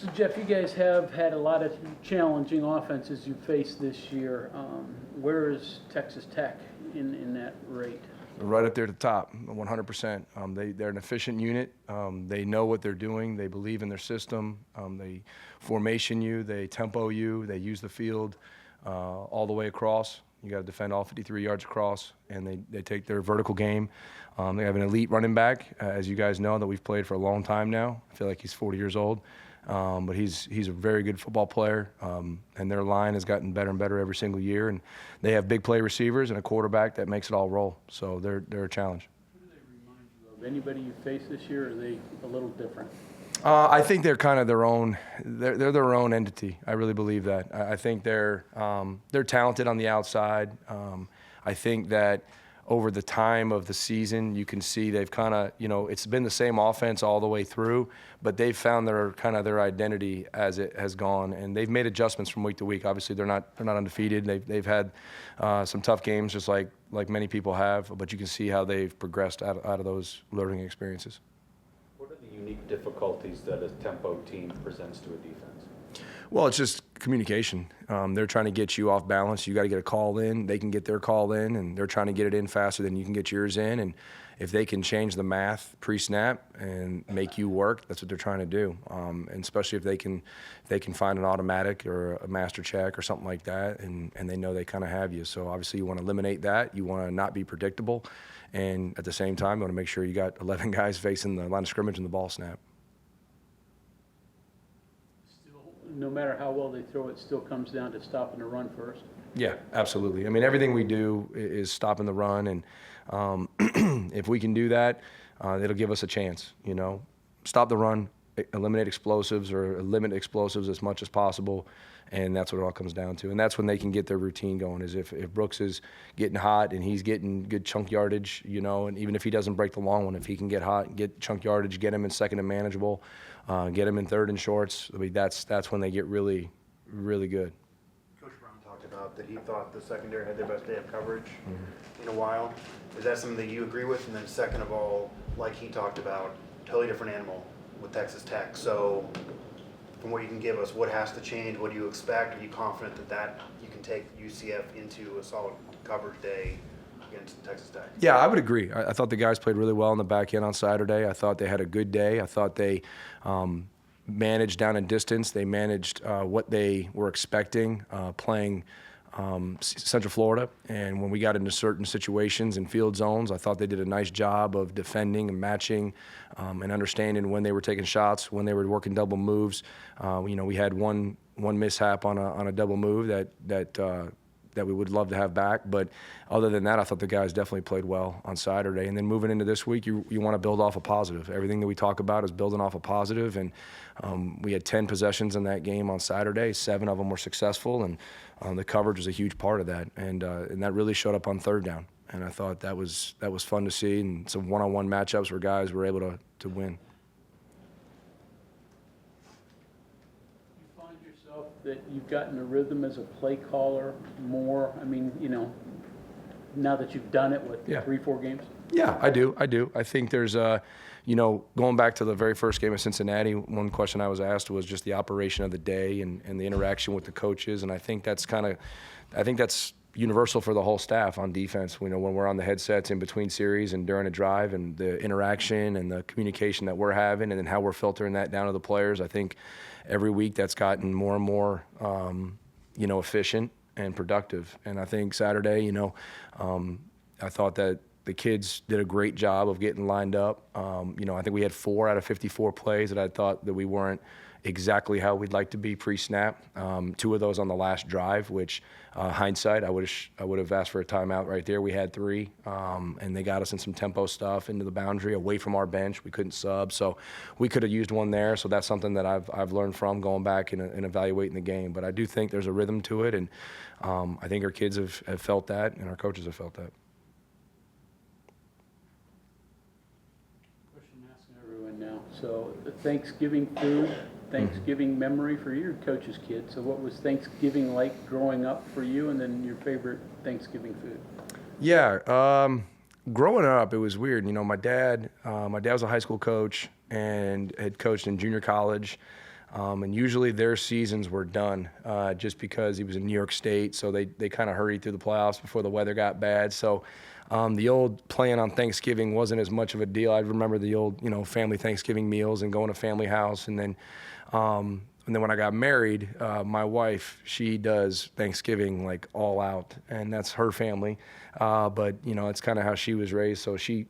So, Jeff, you guys have had a lot of challenging offenses you faced this year. Where is Texas Tech in that rate? Right up there at the top, 100%. They're an efficient unit. They know what they're doing. They believe in their system. They formation you. They tempo you. They use the field all the way across. You got to defend all 53 yards across, and they take their vertical game. They have an elite running back, as you guys know, that we've played for a long time now. I feel like he's 40 years old. But he's a very good football player, and their line has gotten better and better every single year. And they have big play receivers and a quarterback that makes it all roll. So they're a challenge. Who do they remind you of? Anybody you faced this year, or are they a little different? I think they're kind of their own. They're their own entity. I really believe that. I think they're talented on the outside. I think that over the time of the season, you can see they've kind of, it's been the same offense all the way through, but they've found their identity as it has gone, and they've made adjustments from week to week. Obviously, they're not undefeated. They've had some tough games, just like many people have, but you can see how they've progressed out of those learning experiences. What are the unique difficulties that a tempo team presents to a defense? Well, it's just communication. They're trying to get you off balance. You got to get a call in. They can get their call in, and they're trying to get it in faster than you can get yours in. And if they can change the math pre-snap and make you work, that's what they're trying to do. And especially if they can find an automatic or a master check or something like that, and they know they kind of have you. So obviously you want to eliminate that. You want to not be predictable. And at the same time, you want to make sure you got 11 guys facing the line of scrimmage and the ball snap. No matter how well they throw, it still comes down to stopping the run first. Yeah, absolutely. I mean, everything we do is stopping the run, and if we can do that, it'll give us a chance. Stop the run, eliminate explosives or limit explosives as much as possible, and that's what it all comes down to. And that's when they can get their routine going. Is if Brooks is getting hot and he's getting good chunk yardage, and even if he doesn't break the long one, if he can get hot, get chunk yardage, get him in second and manageable. Get them in third and shorts. I mean, that's when they get really, really good. Coach Brown talked about that he thought the secondary had their best day of coverage in a while. Is that something that you agree with? And then second of all, like he talked about, totally different animal with Texas Tech. So from what you can give us, what has to change? What do you expect? Are you confident that you can take UCF into a solid coverage day against Texas Tech? Yeah, I would agree. I thought the guys played really well in the back end on Saturday. I thought they had a good day. I thought they managed down and distance. They managed what they were expecting playing Central Florida. And when we got into certain situations and field zones, I thought they did a nice job of defending and matching and understanding when they were taking shots, when they were working double moves. We had one mishap on a double move that we would love to have back. But other than that, I thought the guys definitely played well on Saturday. And then moving into this week, you want to build off a positive. Everything that we talk about is building off a positive. And we had 10 possessions in that game on Saturday. 7 of them were successful, and the coverage was a huge part of that. And that really showed up on third down. And I thought that was fun to see, and some one-on-one matchups where guys were able to win. That you've gotten a rhythm as a play caller more? I mean, now that you've done it, 3-4 games? Yeah, I do. I think there's going back to the very first game of Cincinnati, one question I was asked was just the operation of the day and the interaction with the coaches, and I think that's universal for the whole staff on defense. When we're on the headsets in between series and during a drive, and the interaction and the communication that we're having, and then how we're filtering that down to the players. I think every week that's gotten more and more, efficient and productive. And I think Saturday, I thought that the kids did a great job of getting lined up. I think we had 4 out of 54 plays that I thought that we weren't exactly how we'd like to be pre-snap. 2 of those on the last drive, which hindsight, I would have asked for a timeout right there. We had 3, and they got us in some tempo stuff into the boundary, away from our bench. We couldn't sub, so we could have used one there. So that's something that I've learned from going back and evaluating the game. But I do think there's a rhythm to it, and I think our kids have felt that, and our coaches have felt that. Question I'm asking everyone now. So the Thanksgiving food. Thanksgiving memory for your coach's kid. So what was Thanksgiving like growing up for you, and then your favorite Thanksgiving food? Yeah, growing up, it was weird. My dad was a high school coach and had coached in junior college. And usually their seasons were done just because he was in New York State, so they kind of hurried through the playoffs before the weather got bad. So the old playing on Thanksgiving wasn't as much of a deal. I remember the old, family Thanksgiving meals and going to family house. And then when I got married, my wife, she does Thanksgiving like all out, and that's her family. But it's kind of how she was raised. So she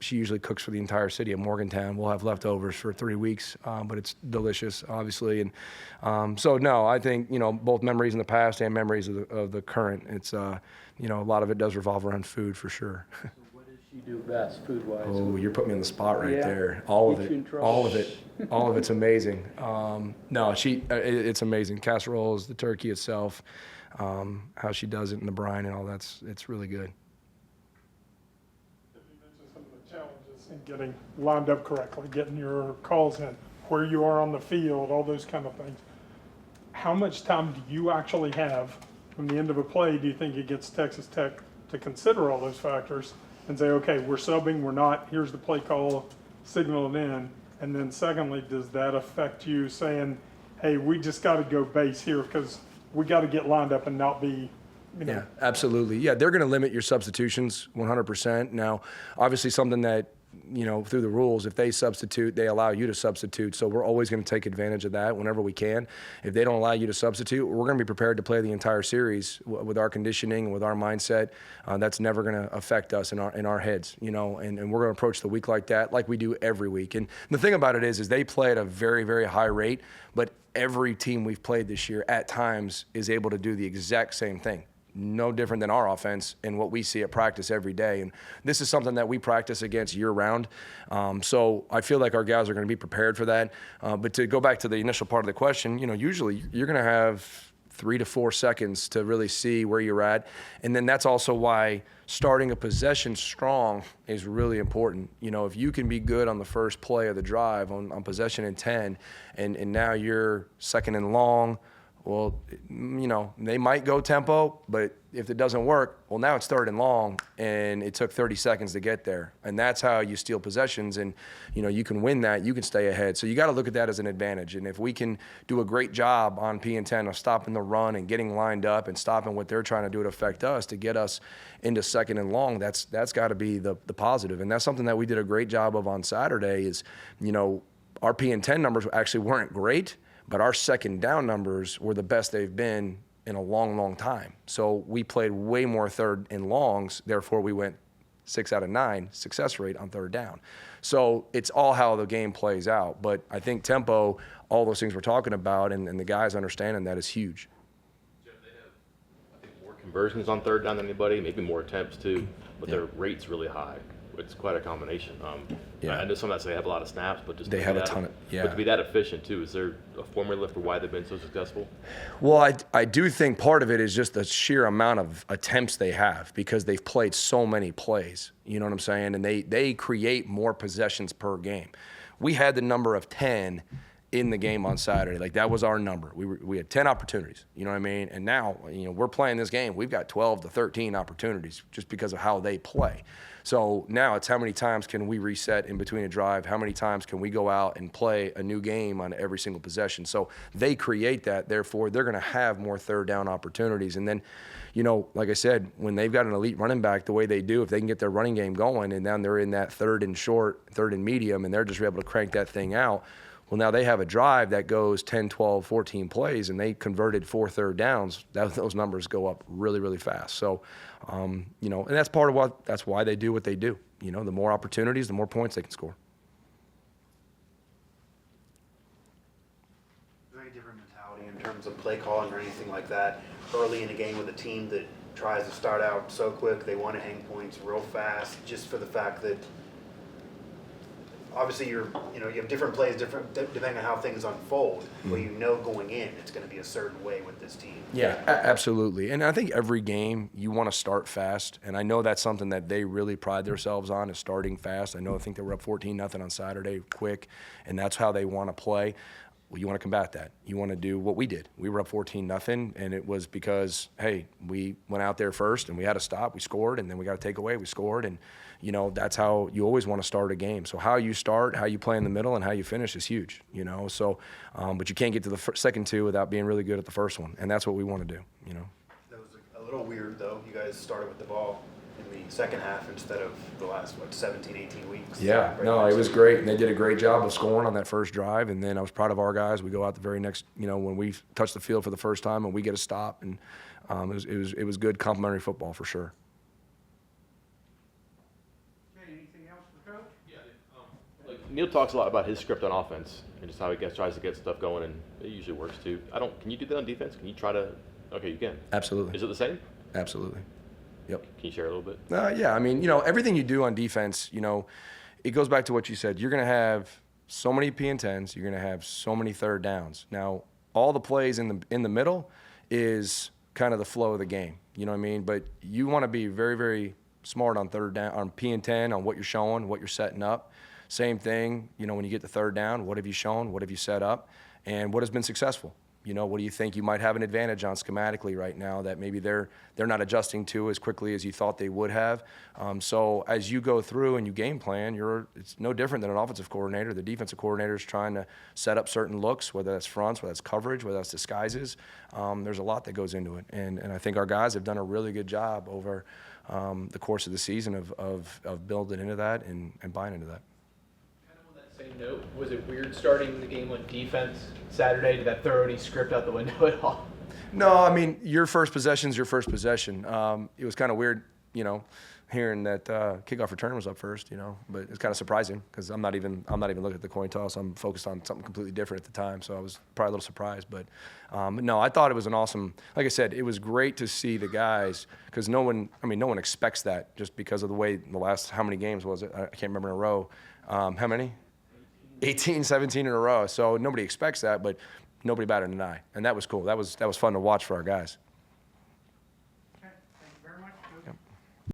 usually cooks for the entire city of Morgantown. We'll have leftovers for 3 weeks, but it's delicious, obviously. And so no, I think both memories in the past and memories of the current. It's a lot of it does revolve around food for sure. So what does she do best, food-wise? Oh, you're putting me on the spot right Yeah. there. All of Get you in it, trouble. all of it, all of it's amazing. No, it's amazing. Casseroles, the turkey itself, how she does it in the brine and all it's really good. You mentioned some of the challenges in getting lined up correctly, getting your calls in, where you are on the field, all those kind of things. How much time do you actually have from the end of a play? Do you think it gets Texas Tech to consider all those factors and say, okay, we're subbing, we're not, here's the play call, signal it in? And then secondly, does that affect you saying, hey, we just got to go base here because we got to get lined up and not be, Yeah, absolutely. Yeah, they're going to limit your substitutions 100%. Now, obviously something that, through the rules, if they substitute, they allow you to substitute. So we're always going to take advantage of that whenever we can. If they don't allow you to substitute, we're going to be prepared to play the entire series with our conditioning and with our mindset. That's never going to affect us in our heads, and we're going to approach the week like that, like we do every week. And the thing about it is they play at a very, very high rate, but every team we've played this year at times is able to do the exact same thing. No different than our offense and what we see at practice every day. And this is something that we practice against year-round. So I feel like our guys are going to be prepared for that. But to go back to the initial part of the question, usually you're going to have 3 to 4 seconds to really see where you're at. And then that's also why starting a possession strong is really important. If you can be good on the first play of the drive on possession and 10, and now you're second and long, well, they might go tempo, but if it doesn't work, well, now it's third and long, and it took 30 seconds to get there. And that's how you steal possessions, and, you can win that, you can stay ahead. So you got to look at that as an advantage. And if we can do a great job on P10 of stopping the run and getting lined up and stopping what they're trying to do to affect us to get us into second and long, that's got to be the positive. And that's something that we did a great job of on Saturday is, our P10 numbers actually weren't great, but our second down numbers were the best they've been in a long, long time. So we played way more third and longs. Therefore, we went 6 out of 9 success rate on third down. So it's all how the game plays out. But I think tempo, all those things we're talking about, and the guys understanding that is huge. Jeff, they have, I think, more conversions on third down than anybody, maybe more attempts too, but their rate's really high. It's quite a combination. I know some that say they have a lot of snaps, but just They have a ton of, yeah. But to be that efficient too, is there a formula for why they've been so successful? Well, I do think part of it is just the sheer amount of attempts they have because they've played so many plays. You know what I'm saying? And they create more possessions per game. We had the number of 10 in the game on Saturday. Like, that was our number. We had 10 opportunities, you know what I mean? And now, we're playing this game. We've got 12 to 13 opportunities just because of how they play. So now it's how many times can we reset in between a drive? How many times can we go out and play a new game on every single possession? So they create that. Therefore, they're going to have more third down opportunities. And then, like I said, when they've got an elite running back the way they do, if they can get their running game going and then they're in that third and short, third and medium, and they're just able to crank that thing out, well, now they have a drive that goes 10, 12, 14 plays, and they converted 4 third downs. Those numbers go up really, really fast. So, and that's part of that's why they do what they do. The more opportunities, the more points they can score. Very different mentality in terms of play calling or anything like that early in a game with a team that tries to start out so quick, they want to hang points real fast, just for the fact that obviously you have different plays, depending on how things unfold. Mm-hmm. But going in, it's going to be a certain way with this team. Yeah, absolutely. And I think every game you want to start fast, and I know that's something that they really pride themselves on is starting fast. I think they were up 14-0 on Saturday, quick, and that's how they want to play. Well, you want to combat that. You want to do what we did. We were up 14-0, and it was because, hey, we went out there first, and we had to stop. We scored, and then we got to take away. We scored, and, you know, that's how you always want to start a game. So how you start, how you play in the middle, and how you finish is huge, you know. So, but you can't get to the second two without being really good at the first one, and that's what we want to do, you know. That was a little weird, though. You guys started with the ball in the second half instead of the last, 17, 18 weeks. Yeah, no, it was great. And they did a great job of scoring on that first drive. And then I was proud of our guys. We go out the very next, you know, when we touch the field for the first time and we get a stop. And it was good complimentary football for sure. Okay, anything else for Coach? Like Neil talks a lot about his script on offense and just how he tries to get stuff going, and it usually works too. Can you do that on defense? Can you try to? Okay, you can. Absolutely. Is it the same? Absolutely. Yep. Can you share a little bit? Yeah, I mean, you know, everything you do on defense, you know, it goes back to what you said. You're going to have so many P and 10s. You're going to have so many third downs. Now, all the plays in the middle is kind of the flow of the game. You know what I mean? But you want to be very, very smart on third down, on P and 10, on what you're showing, what you're setting up. Same thing, you know, when you get to third down, what have you shown? What have you set up? And what has been successful? You know, what do you think you might have an advantage on schematically right now that maybe they're not adjusting to as quickly as you thought they would have? So as you go through and you game plan, it's no different than an offensive coordinator. The defensive coordinator is trying to set up certain looks, whether that's fronts, whether that's coverage, whether that's disguises. There's a lot that goes into it, and I think our guys have done a really good job over the course of the season of building into that and buying into that. Same note, was it weird starting the game on defense Saturday? Did that throw any script out the window at all? No, I mean, your first possession's your first possession. It was kind of weird, you know, hearing that kickoff return was up first, you know, but it's kind of surprising because I'm not even looking at the coin toss. I'm focused on something completely different at the time, so I was probably a little surprised. But no, I thought it was an awesome. Like I said, it was great to see the guys because no one expects that just because of the way the last how many games was it? I can't remember in a row. How many? 18, 17 in a row. So nobody expects that, but nobody batted an eye. And that was cool. That was fun to watch for our guys. Okay, thank you very much, Coach. Yep.